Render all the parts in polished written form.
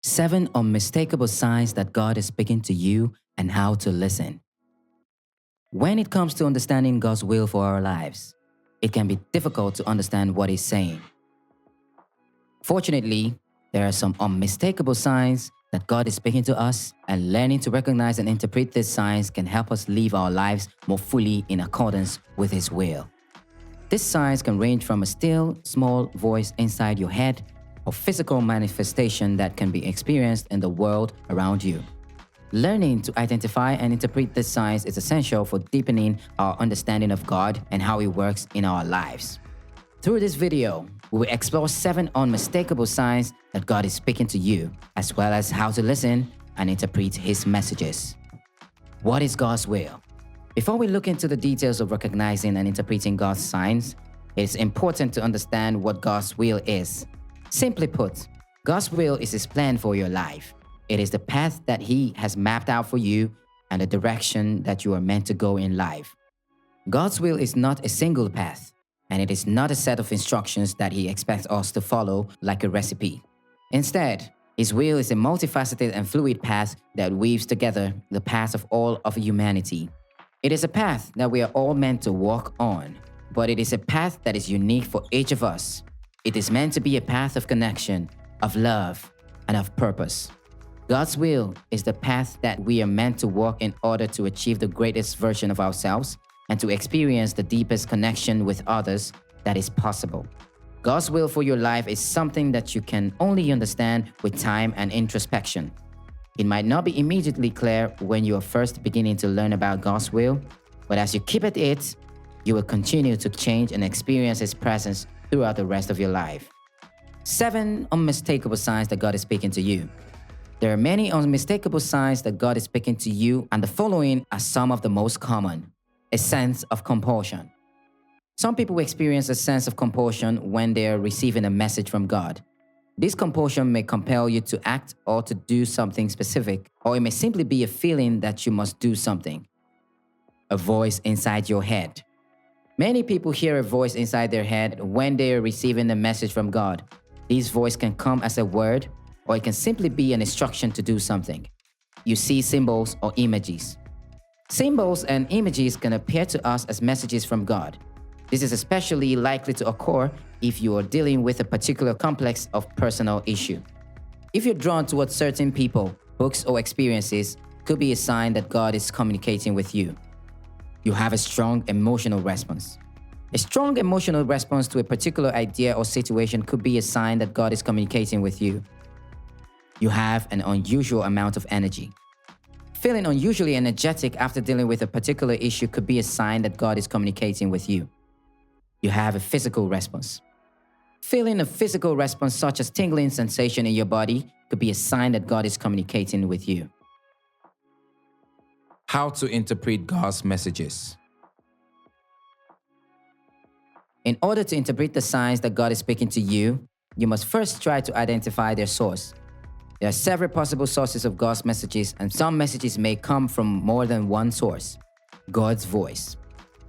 7 unmistakable signs that God is speaking to you and how to listen. When it comes to understanding God's will for our lives, it can be difficult to understand what He's saying. Fortunately, there are some unmistakable signs that God is speaking to us, and learning to recognize and interpret these signs can help us live our lives more fully in accordance with His will. These signs can range from a still, small voice inside your head or physical manifestation that can be experienced in the world around you. Learning to identify and interpret these signs is essential for deepening our understanding of God and how He works in our lives. Through this video, we will explore 7 unmistakable signs that God is speaking to you, as well as how to listen and interpret His messages. What is God's will? Before we look into the details of recognizing and interpreting God's signs, it is important to understand what God's will is. Simply put, God's will is His plan for your life. It is the path that He has mapped out for you and the direction that you are meant to go in life. God's will is not a single path, and it is not a set of instructions that He expects us to follow like a recipe. Instead, His will is a multifaceted and fluid path that weaves together the paths of all of humanity. It is a path that we are all meant to walk on, but it is a path that is unique for each of us. It is meant to be a path of connection, of love, and of purpose. God's will is the path that we are meant to walk in order to achieve the greatest version of ourselves and to experience the deepest connection with others that is possible. God's will for your life is something that you can only understand with time and introspection. It might not be immediately clear when you are first beginning to learn about God's will, but as you keep at it, you will continue to change and experience His presence throughout the rest of your life. 7 unmistakable signs that God is speaking to you. There are many unmistakable signs that God is speaking to you, and the following are some of the most common. A sense of compulsion. Some people experience a sense of compulsion when they are receiving a message from God. This compulsion may compel you to act or to do something specific, or it may simply be a feeling that you must do something. A voice inside your head. Many people hear a voice inside their head when they are receiving a message from God. This voice can come as a word, or it can simply be an instruction to do something. You see symbols or images. Symbols and images can appear to us as messages from God. This is especially likely to occur if you are dealing with a particular complex of personal issue. If you're drawn towards certain people, books, or experiences, it could be a sign that God is communicating with you. You have a strong emotional response. A strong emotional response to a particular idea or situation could be a sign that God is communicating with you. You have an unusual amount of energy. Feeling unusually energetic after dealing with a particular issue could be a sign that God is communicating with you. You have a physical response. Feeling a physical response such as tingling sensation in your body could be a sign that God is communicating with you. How to interpret God's messages. In order to interpret the signs that God is speaking to you, you must first try to identify their source. There are several possible sources of God's messages, and some messages may come from more than one source. God's voice.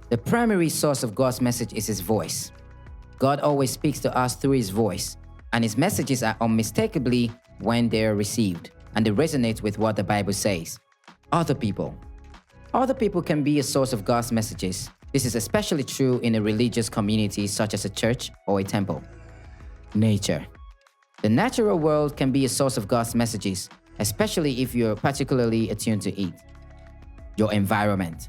The primary source of God's message is His voice. God always speaks to us through His voice, and His messages are unmistakably when they are received, and they resonate with what the Bible says. Other people. Other people can be a source of God's messages. This is especially true in a religious community such as a church or a temple. Nature. The natural world can be a source of God's messages, especially if you're particularly attuned to it. Your environment.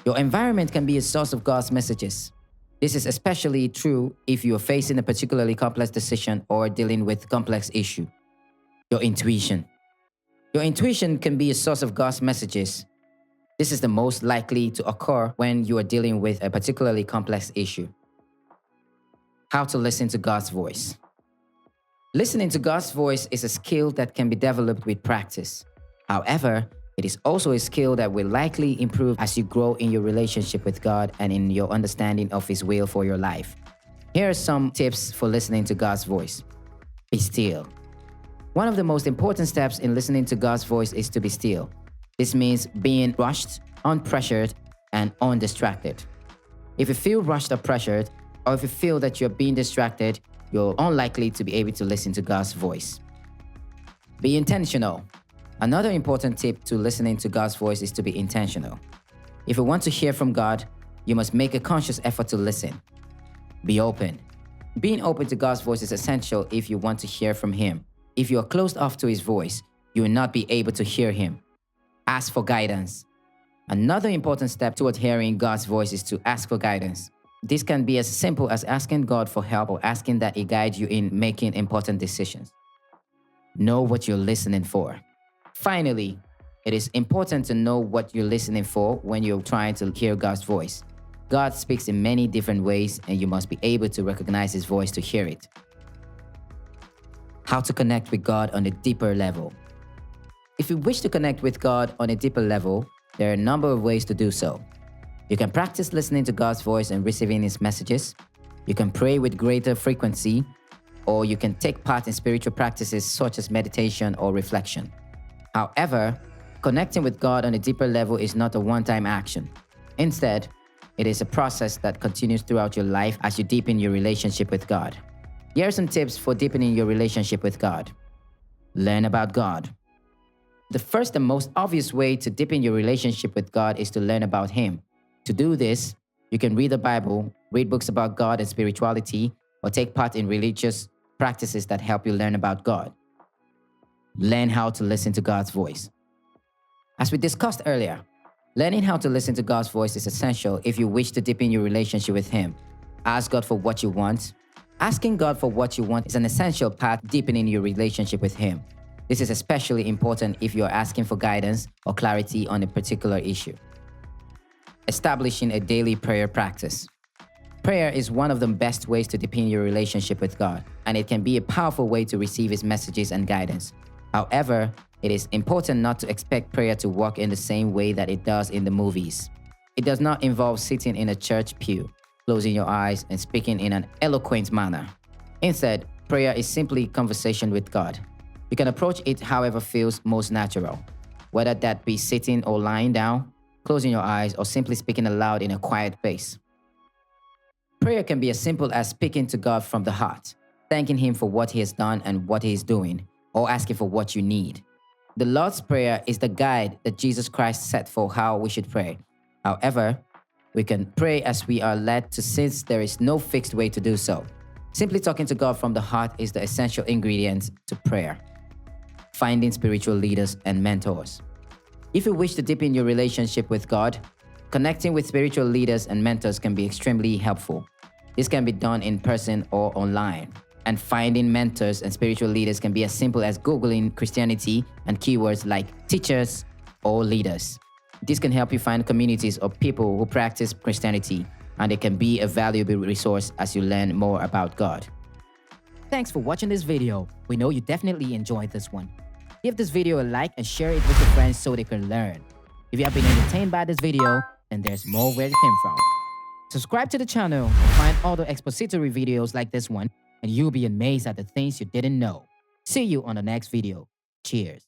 Your environment can be a source of God's messages. This is especially true if you are facing a particularly complex decision or dealing with a complex issue. Your intuition. Your intuition can be a source of God's messages. This is the most likely to occur when you are dealing with a particularly complex issue. How to listen to God's voice. Listening to God's voice is a skill that can be developed with practice. However, it is also a skill that will likely improve as you grow in your relationship with God and in your understanding of His will for your life. Here are some tips for listening to God's voice. Be still. One of the most important steps in listening to God's voice is to be still. This means being rushed, unpressured, and undistracted. If you feel rushed or pressured, or if you feel that you're being distracted, you're unlikely to be able to listen to God's voice. Be intentional. Another important tip to listening to God's voice is to be intentional. If you want to hear from God, you must make a conscious effort to listen. Be open. Being open to God's voice is essential if you want to hear from Him. If you are closed off to His voice, you will not be able to hear Him. Ask for guidance. Another important step toward hearing God's voice is to ask for guidance. This can be as simple as asking God for help or asking that He guide you in making important decisions. Know what you're listening for. Finally, it is important to know what you're listening for when you're trying to hear God's voice. God speaks in many different ways, and you must be able to recognize His voice to hear it. How to connect with God on a deeper level. If you wish to connect with God on a deeper level, there are a number of ways to do so. You can practice listening to God's voice and receiving His messages. You can pray with greater frequency, or you can take part in spiritual practices such as meditation or reflection. However, connecting with God on a deeper level is not a one-time action. Instead, it is a process that continues throughout your life as you deepen your relationship with God. Here are some tips for deepening your relationship with God. Learn about God. The first and most obvious way to deepen your relationship with God is to learn about Him. To do this, you can read the Bible, read books about God and spirituality, or take part in religious practices that help you learn about God. Learn how to listen to God's voice. As we discussed earlier, learning how to listen to God's voice is essential if you wish to deepen your relationship with Him. Ask God for what you want. Asking God for what you want is an essential part deepening your relationship with Him. This is especially important if you are asking for guidance or clarity on a particular issue. Establishing a daily prayer practice. Prayer is one of the best ways to deepen your relationship with God, and it can be a powerful way to receive His messages and guidance. However, it is important not to expect prayer to work in the same way that it does in the movies. It does not involve sitting in a church pew, closing your eyes, and speaking in an eloquent manner. Instead, prayer is simply conversation with God. You can approach it however feels most natural, whether that be sitting or lying down, closing your eyes, or simply speaking aloud in a quiet place. Prayer can be as simple as speaking to God from the heart, thanking Him for what He has done and what He is doing, or asking for what you need. The Lord's Prayer is the guide that Jesus Christ set for how we should pray. However, we can pray as we are led to, since there is no fixed way to do so. Simply talking to God from the heart is the essential ingredient to prayer. Finding spiritual leaders and mentors. If you wish to deepen your relationship with God, connecting with spiritual leaders and mentors can be extremely helpful. This can be done in person or online. And finding mentors and spiritual leaders can be as simple as Googling Christianity and keywords like teachers or leaders. This can help you find communities of people who practice Christianity, and it can be a valuable resource as you learn more about God. Thanks for watching this video. We know you definitely enjoyed this one. Give this video a like and share it with your friends so they can learn. If you have been entertained by this video, then there's more where it came from. Subscribe to the channel and find other expository videos like this one, and you'll be amazed at the things you didn't know. See you on the next video. Cheers.